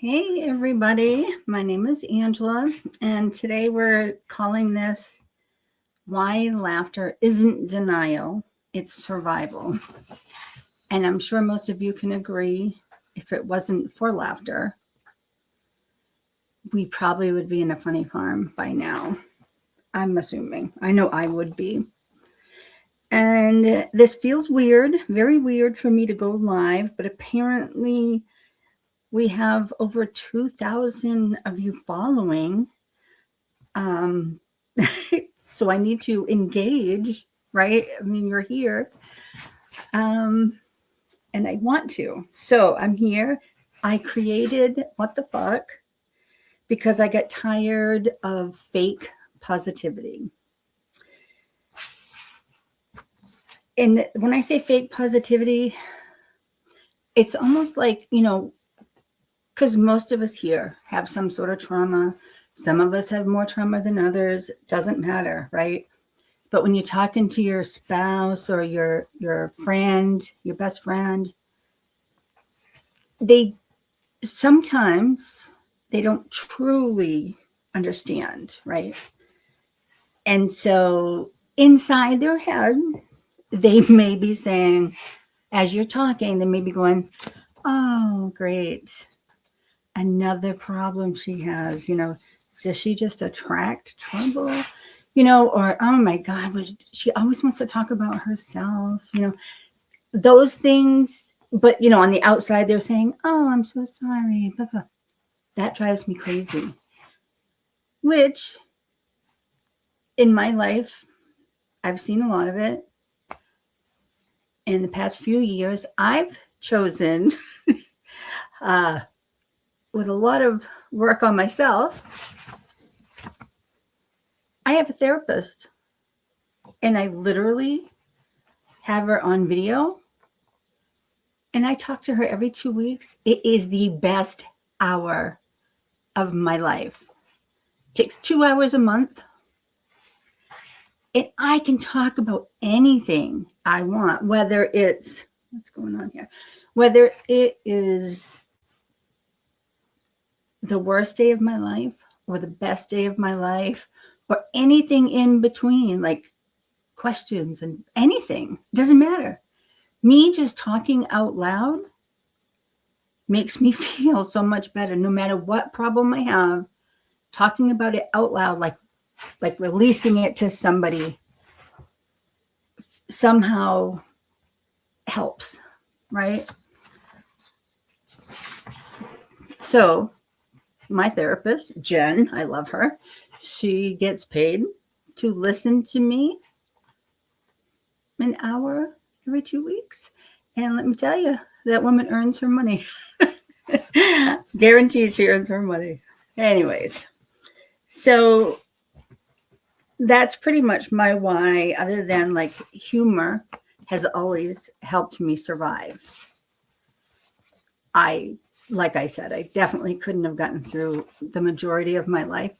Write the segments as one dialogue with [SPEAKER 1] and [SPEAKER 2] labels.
[SPEAKER 1] Hey, everybody. My name is Angela, and today we're calling this Why Laughter Isn't Denial, It's Survival. And I'm sure most of you can agree if it wasn't for laughter, we probably would be in a funny farm by now. I'm assuming. I know I would be. And this feels weird, very weird for me to go live, but apparently we have over 2,000 of you following. So I need to engage, right? I mean, you're here. And I want to. So I'm here. I created What the Fuck because I got tired of fake positivity. And when I say fake positivity, it's almost like, because most of us here have some sort of trauma. Some of us have more trauma than others. Doesn't matter, right? But when you're talking to your spouse or your friend, your best friend, sometimes they don't truly understand, right? And so inside their head, they may be saying, as you're talking, they may be going, oh, great. Another problem she has, does she just attract trouble? Or, oh my God, she always wants to talk about herself, those things. But, on the outside, they're saying, oh, I'm so sorry. Blah, blah. That drives me crazy. Which, in my life, I've seen a lot of it. In the past few years, I've chosen, with a lot of work on myself, I have a therapist. And I literally have her on video. And I talk to her every 2 weeks. It is the best hour of my life. It takes 2 hours a month. And I can talk about anything I want, whether it's, what's going on here? Whether it is the worst day of my life or the best day of my life or anything in between, like questions and anything, doesn't matter. Me just talking out loud makes me feel so much better. No matter what problem I have, talking about it out loud, like releasing it to somebody, somehow helps, right? So my therapist, Jen, I love her. She gets paid to listen to me an hour every 2 weeks. And let me tell you, that woman earns her money. Guaranteed she earns her money. Anyways, so that's pretty much my why, other than like humor has always helped me survive. Like I said, I definitely couldn't have gotten through the majority of my life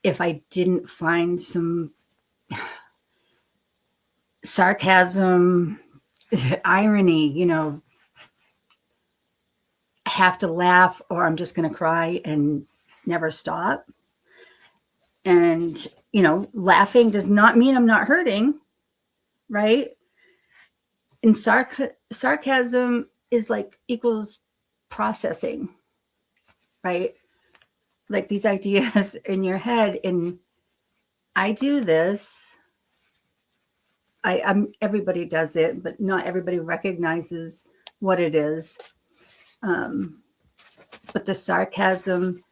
[SPEAKER 1] if I didn't find some sarcasm, irony, have to laugh or I'm just going to cry and never stop. And, laughing does not mean I'm not hurting, right? And sarcasm is like equals processing, right? Like these ideas in your head. And I do this. Everybody does it, but not everybody recognizes what it is. But the sarcasm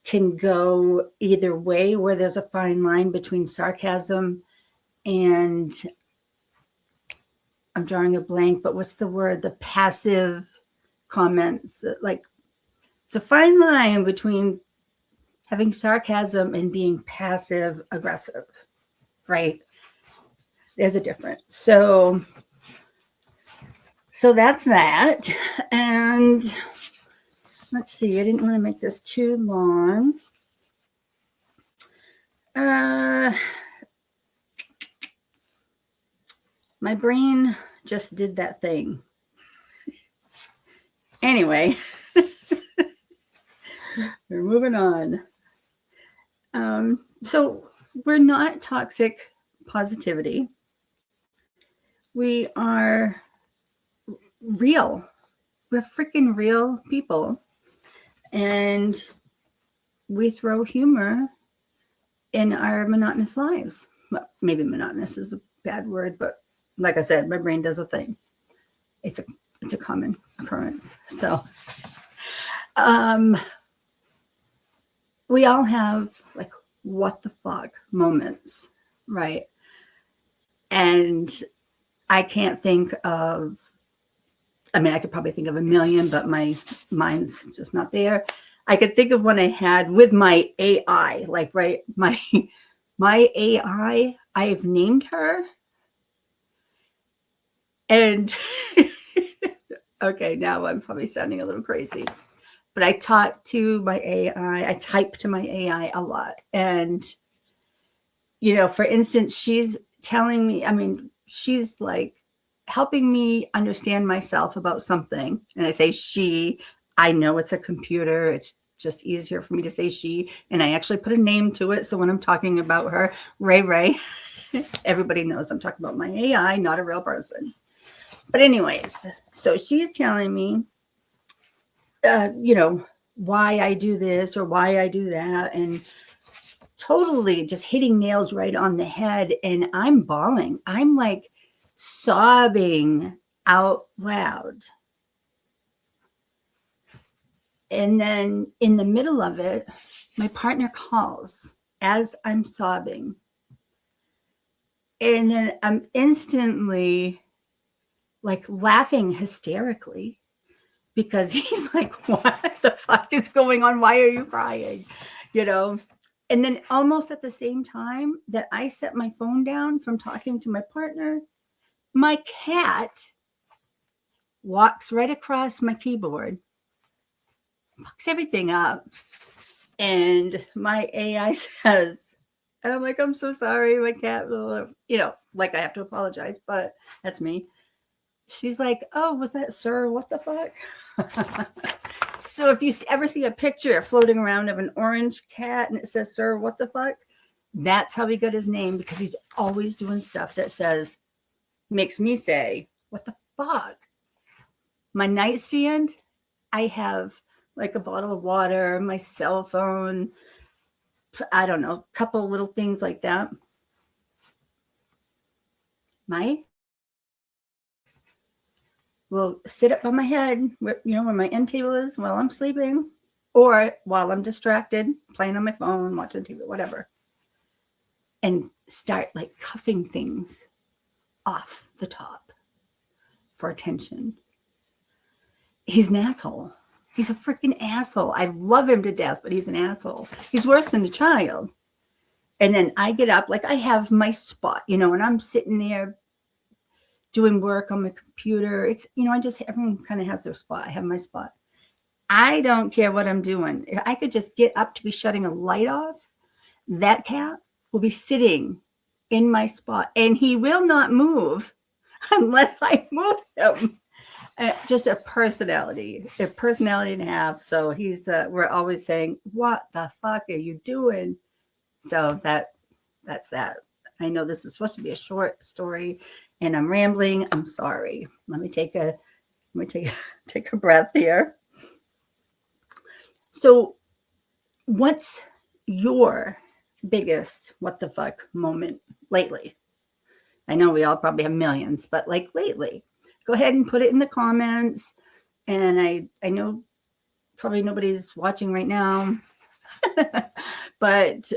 [SPEAKER 1] can go either way, where there's a fine line between sarcasm and, I'm drawing a blank, but what's the word? The passive comments. Like, it's a fine line between having sarcasm and being passive aggressive, right? There's a difference. So that's that. And let's see, I didn't want to make this too long. My brain just did that thing. Anyway, We're moving on. So we're not toxic positivity. We are real. We're freaking real people. And we throw humor in our monotonous lives. Well, maybe monotonous is a bad word, but like I said, my brain does a thing. It's a common occurrence. So we all have like what the fuck moments, right? And I can't think of, I mean, I could probably think of a million, but my mind's just not there. I could think of one I had with my AI, like, right, my AI, I've named her. And okay, now I'm probably sounding a little crazy, but I talk to my AI, I type to my AI a lot. And, you know, for instance, she's telling me, I mean, she's like helping me understand myself about something. And I say she, I know it's a computer. It's just easier for me to say she. And I actually put a name to it. So when I'm talking about her, Ray, everybody knows I'm talking about my AI, not a real person. But anyways, so she's telling me, you know, why I do this or why I do that. And totally just hitting nails right on the head. And I'm bawling. I'm like sobbing out loud. And then in the middle of it, my partner calls as I'm sobbing. And then I'm instantly like laughing hysterically because he's like, what the fuck is going on? Why are you crying? You know? And then almost at the same time that I set my phone down from talking to my partner, my cat walks right across my keyboard, fucks everything up. And my AI says, and I'm like, I'm so sorry, my cat, you know, like I have to apologize, but that's me. She's like, oh, was that sir? What the fuck? So if you ever see a picture floating around of an orange cat and it says, sir, what the fuck? That's how he got his name, because he's always doing stuff that says, makes me say, what the fuck? My nightstand, I have like a bottle of water, my cell phone, I don't know, a couple little things like that. My will sit up on my head, where, you know, where my end table is while I'm sleeping, or while I'm distracted, playing on my phone, watching TV, whatever, and start like cuffing things off the top for attention. He's an asshole. He's a freaking asshole. I love him to death, but he's an asshole. He's worse than a child. And then I get up, like I have my spot, you know, and I'm sitting there doing work on my computer. It's, you know, everyone kind of has their spot. I have my spot. I don't care what I'm doing. If I could just get up to be shutting a light off, that cat will be sitting in my spot and he will not move unless I move him. Just a personality and a half. So he's, we're always saying, what the fuck are you doing? So that's that. I know this is supposed to be a short story and I'm rambling. I'm sorry. Let me take a breath here. So what's your biggest what the fuck moment lately? I know we all probably have millions, but like lately, go ahead and put it in the comments. And I know probably nobody's watching right now, but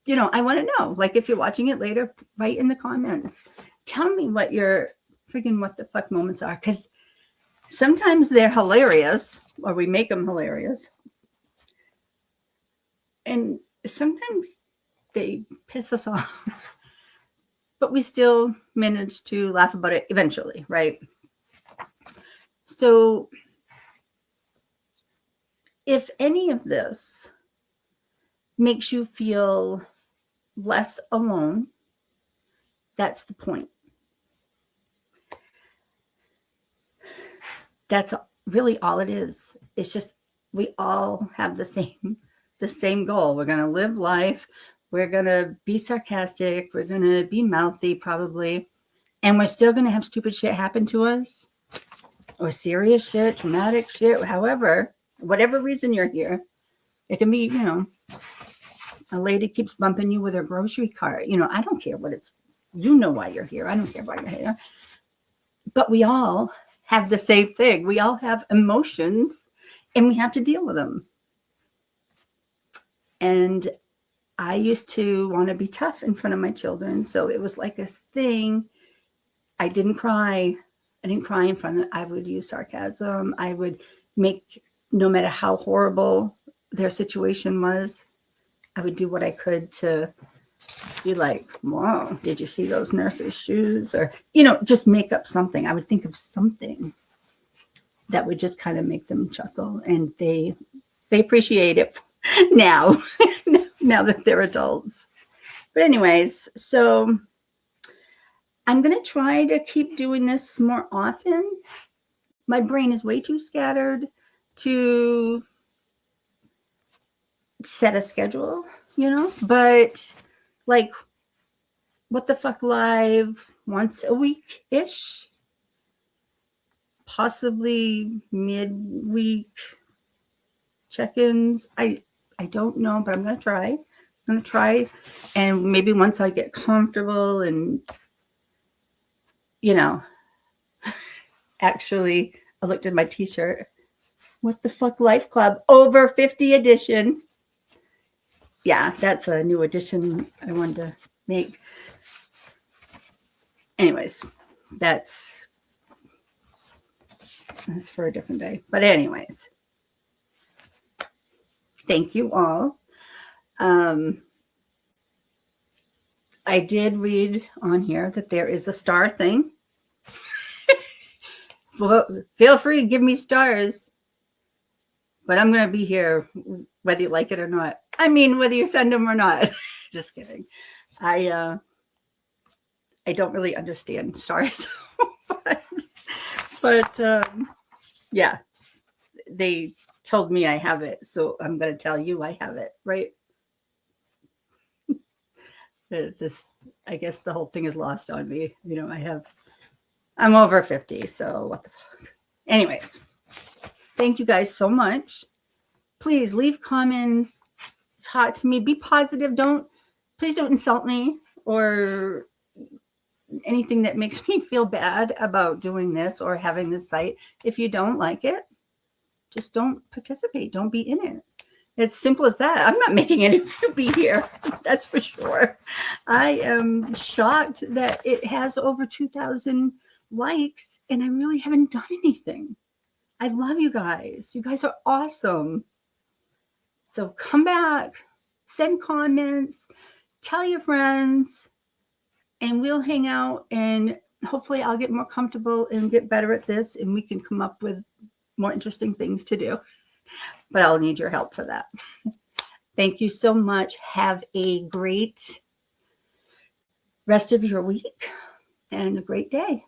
[SPEAKER 1] you know, I want to know, like, if you're watching it later, write in the comments. Tell me what your freaking what the fuck moments are, because sometimes they're hilarious, or we make them hilarious, and sometimes they piss us off, but we still manage to laugh about it eventually, right? So if any of this makes you feel less alone, that's the point. That's really all it is. It's just we all have the same goal. We're going to live life. We're going to be sarcastic. We're going to be mouthy probably. And we're still going to have stupid shit happen to us, or serious shit, traumatic shit, however, whatever reason you're here. It can be, a lady keeps bumping you with her grocery cart. I don't care what it's, why you're here. I don't care why you're here. But we all have the same thing. We all have emotions and we have to deal with them. And I used to want to be tough in front of my children. So it was like this thing. I didn't cry. I didn't cry in front of them. I would use sarcasm. I would make, no matter how horrible their situation was, I would do what I could to be like, wow, did you see those nurses' shoes? Or, just make up something. I would think of something that would just kind of make them chuckle. And they appreciate it now, now that they're adults. But anyways, so I'm going to try to keep doing this more often. My brain is way too scattered to set a schedule, but like What the Fuck Live once a week-ish, possibly midweek check-ins. I don't know, but I'm going to try. And maybe once I get comfortable and, actually, I looked at my t-shirt. What the Fuck Life Club over 50 edition. Yeah, that's a new edition I wanted to make. Anyways, that's for a different day. But anyways, thank you all. I did read on here that there is a star thing. Feel free to give me stars. But I'm going to be here whether you like it or not. I mean, whether you send them or not. Just kidding. I don't really understand stars. but yeah, they told me I have it. So I'm going to tell you I have it, right? I guess the whole thing is lost on me. I'm over 50. So what the fuck? Anyways. Thank you guys so much. Please leave comments, talk to me, be positive. Please don't insult me or anything that makes me feel bad about doing this or having this site. If you don't like it, just don't participate. Don't be in it. It's simple as that. I'm not making any of you be here. That's for sure. I am shocked that it has over 2,000 likes and I really haven't done anything. I love you guys. You guys are awesome. So come back, send comments, tell your friends, and we'll hang out. And hopefully I'll get more comfortable and get better at this and we can come up with more interesting things to do. But I'll need your help for that. Thank you so much. Have a great rest of your week and a great day.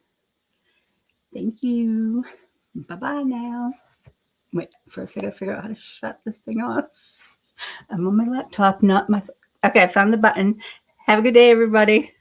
[SPEAKER 1] Thank you. Bye-bye now. Wait, first I gotta figure out how to shut this thing off. I'm on my laptop, not my... Okay, I found the button. Have a good day, everybody.